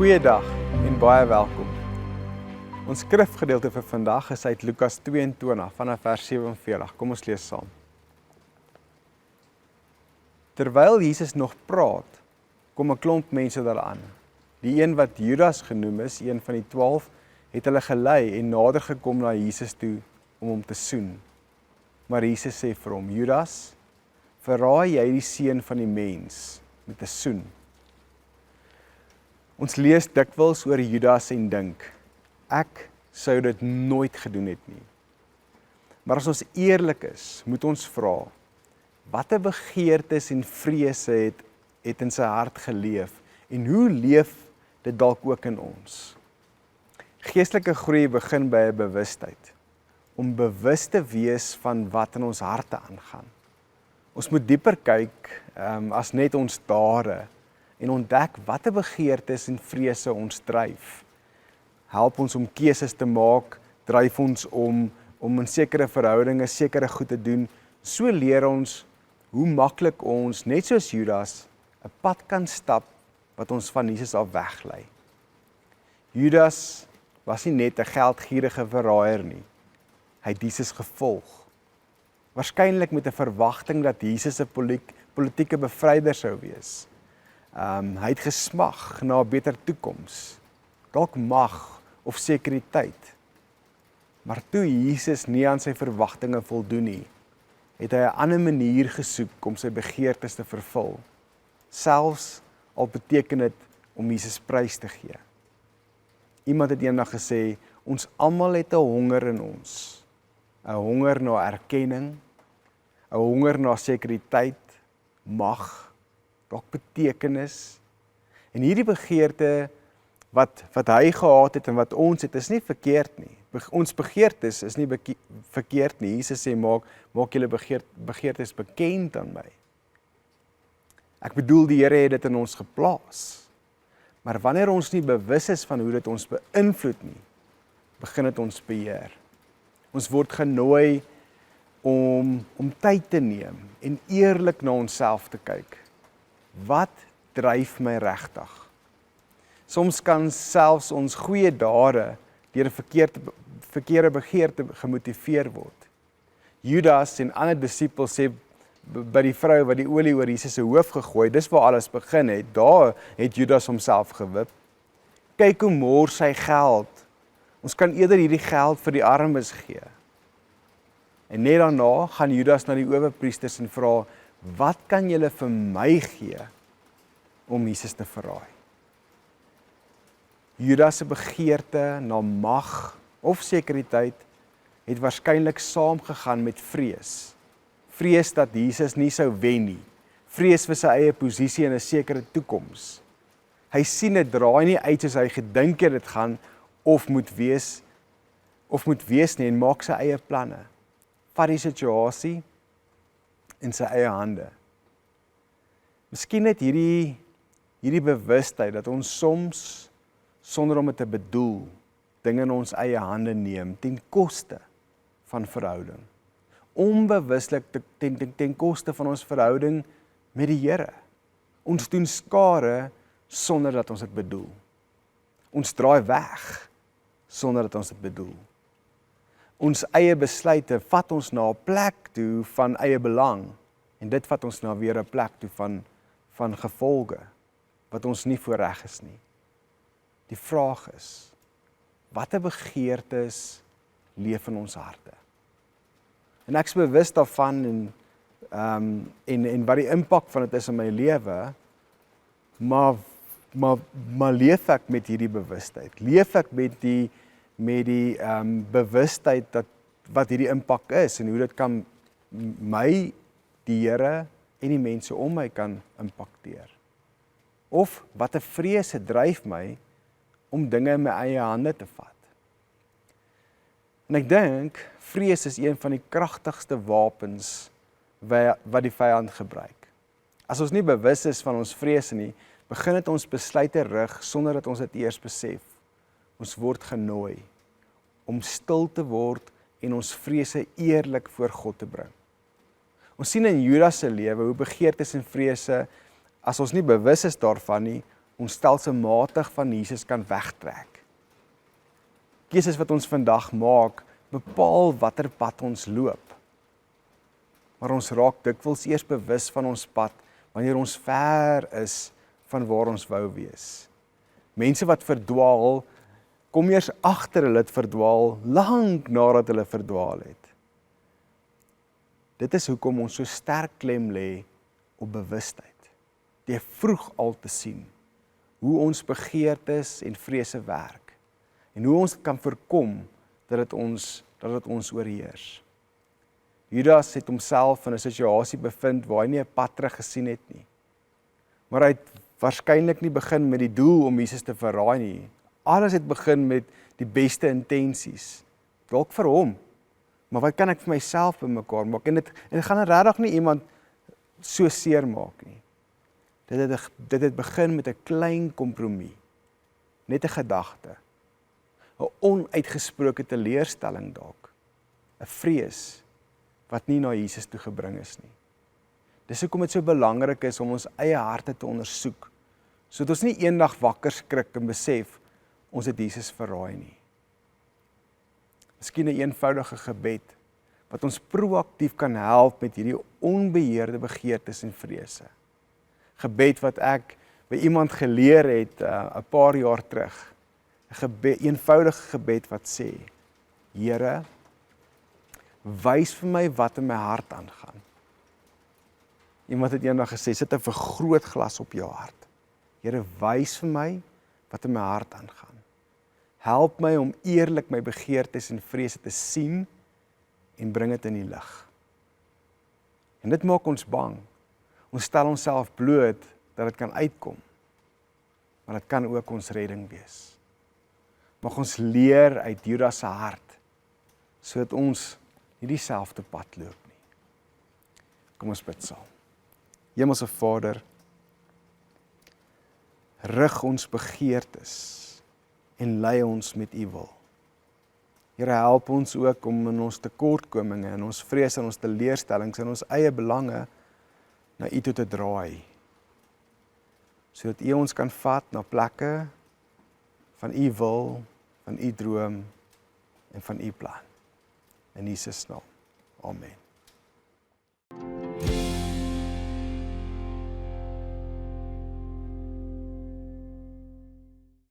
Goeiedag en baie welkom. Ons skrifgedeelte vir vandag is uit Lukas 22 vanaf vers 47. Kom ons lees saam. Terwyl Jesus nog praat, kom 'n klomp mense daaraan. Die een wat Judas genoem is, een van die 12, het hulle gelei en nader gekom na Jesus toe om hom te soen. Maar Jesus sê vir hom: Judas, verraai jy die seun van die mens met 'n soen? Ons lees dikwels oor Judas en dink, ek sou dit nooit gedoen het nie. Maar as ons eerlik is, moet ons vra, watter begeertes en vrese het in sy hart geleef en hoe leef dit dalk ook in ons? Geestelike groei begin by 'n bewustheid, om bewus te wees van wat in ons harte aangaan. Ons moet dieper kyk as net ons dade en ontdek watter begeertes en vrese ons dryf. Help ons om keuses te maak, dryf ons om in sekere verhoudinge sekere goed te doen. So leer ons hoe maklik ons, net soos Judas, 'n pad kan stap wat ons van Jesus af weglei. Judas was nie net 'n geldgierige verraaier nie. Hy het Jesus gevolg. Waarskynlik met 'n verwagting dat Jesus 'n politieke bevryder sou wees. Hy het gesmag na 'n beter toekoms, dalk mag of sekuriteit. Maar toe Jesus nie aan sy verwagtinge voldoen nie, het hy 'n ander manier gesoek om sy begeertes te vervul, selfs al beteken dit om Jesus prys te gee. Iemand het eendag gesê, ons almal het 'n honger in ons, 'n honger na erkenning, 'n honger na sekuriteit, mag, dalk betekenis. En hierdie begeerte wat hy gehad het en wat ons het, is nie verkeerd nie. Ons begeertes is nie verkeerd nie. Jesus sê, maak julle begeertes bekend aan my. Ek bedoel, die Here het dit in ons geplaas. Maar wanneer ons nie bewus is van hoe dit ons beïnvloed nie, begin dit ons beheer. Ons word genooi om tyd te neem en eerlik na onsself te kyk. Wat dryf my regtig? Soms kan selfs ons goeie dade deur 'n verkeerde begeerte gemotiveer word. Judas en ander disippels sê by die vrou wat die olie oor Jesus se hoof gegooi, dis waar alles begin het. Daar het Judas homself gewip. Kyk hoe mors hy geld. Ons kan eerder hierdie geld vir die armes gee. En net daarna gaan Judas na die owerpriesters en vra, wat kan julle vir my gee om Jesus te verraai? Judas se begeerte na mag of sekuriteit het waarskynlik saamgegaan met vrees. Vrees dat Jesus nie sou wen nie. Vrees vir sy eie posisie in 'n sekere toekoms. Hy sien dit draai nie uit soos hy gedink het dit gaan of moet wees nie en maak sy eie planne. Vat die situasie in sy eie hande. Miskien net hierdie bewustheid dat ons soms, sonder om dit te bedoel, dinge in ons eie hande neem, ten koste van verhouding. Onbewuslik ten koste van ons verhouding met die Here. Ons doen skade sonder dat ons dit bedoel. Ons draai weg sonder dat ons dit bedoel. Ons eie besluite vat ons na 'n plek toe van eie belang en dit vat ons na weer 'n plek toe van gevolge wat ons nie voorreg is nie. Die vraag is, watter begeertes leef in ons harte? En ek is bewus daarvan en wat die impak van dit is in my lewe, maar leef ek met hierdie bewustheid? Leef ek met die bewustheid wat hierdie impak is en hoe dit kan my, die Here en die mense om my kan impakteer? Of watter vrese dryf my om dinge in my eie hande te vat? En ek dink, vrees is een van die kragtigste wapens wat die vyand gebruik. As ons nie bewus is van ons vrese nie, begin dit ons besluite rig sonder dat ons dit eers besef. Ons word genooi om stil te word en ons vrese eerlik voor God te bring. Ons sien in Judas se lewe hoe begeertes en vrese, as ons nie bewus is daarvan nie, ons stelselmatig van Jesus kan wegtrek. Keuses wat ons vandag maak, bepaal watter pad ons loop. Maar ons raak dikwels eers bewus van ons pad, wanneer ons ver is van waar ons wou wees. Mense wat verdwaal, kom eers agter hulle het verdwaal, lank nadat hulle verdwaal het. Dit is hoekom ons so sterk klem lê op bewustheid, deur vroeg al te sien, hoe ons begeertes en vrese werk, en hoe ons kan voorkom dat dit ons oorheers. Judas het homself in 'n situasie bevind waar hy nie 'n pad terug gesien het nie. Maar hy het waarskynlik nie begin met die doel om Jesus te verraai nie. Alles het begin met die beste intensies. Dalk vir hom. Maar wat kan ek vir myself bymekaar maak? En dit gaan regtig nie iemand so seer maak nie. Dit het begin met 'n klein kompromie. Net 'n gedagte. 'n Onuitgesproke teleurstelling dalk. 'n Vrees wat nie na Jesus toe gebring is nie. Dis hoekom dit so belangrik is om ons eie harte te ondersoek, sodat ons nie eendag wakker skrik en besef, ons het Jesus verraai nie. Miskien 'n eenvoudige gebed, wat ons proaktief kan help met hierdie onbeheerde begeertes en vrese. Gebed wat ek by iemand geleer het 'n paar jaar terug. 'n eenvoudige gebed wat sê, Here, wys vir my wat in my hart aangaan. Iemand het eendag gesê, sit 'n vergrootglas op jou hart. Here, wys vir my wat in my hart aangaan. Help my om eerlik my begeertes en vrese te sien en bring dit in die lig. En dit maak ons bang. Ons stel onsself bloot dat dit kan uitkom. Maar dit kan ook ons redding wees. Mag ons leer uit Judas se hart, sodat ons nie dieselfde pad loop nie. Kom ons bid saam. Hemelse Vader, rig ons begeertes en lei ons met U wil. Here, help ons ook om in ons tekortkominge, in ons vrese en ons teleurstellings en ons eie belange na U toe te draai, sodat U ons kan vat na plekke van U wil, van U droom en van U plan. In Jesus naam. Amen.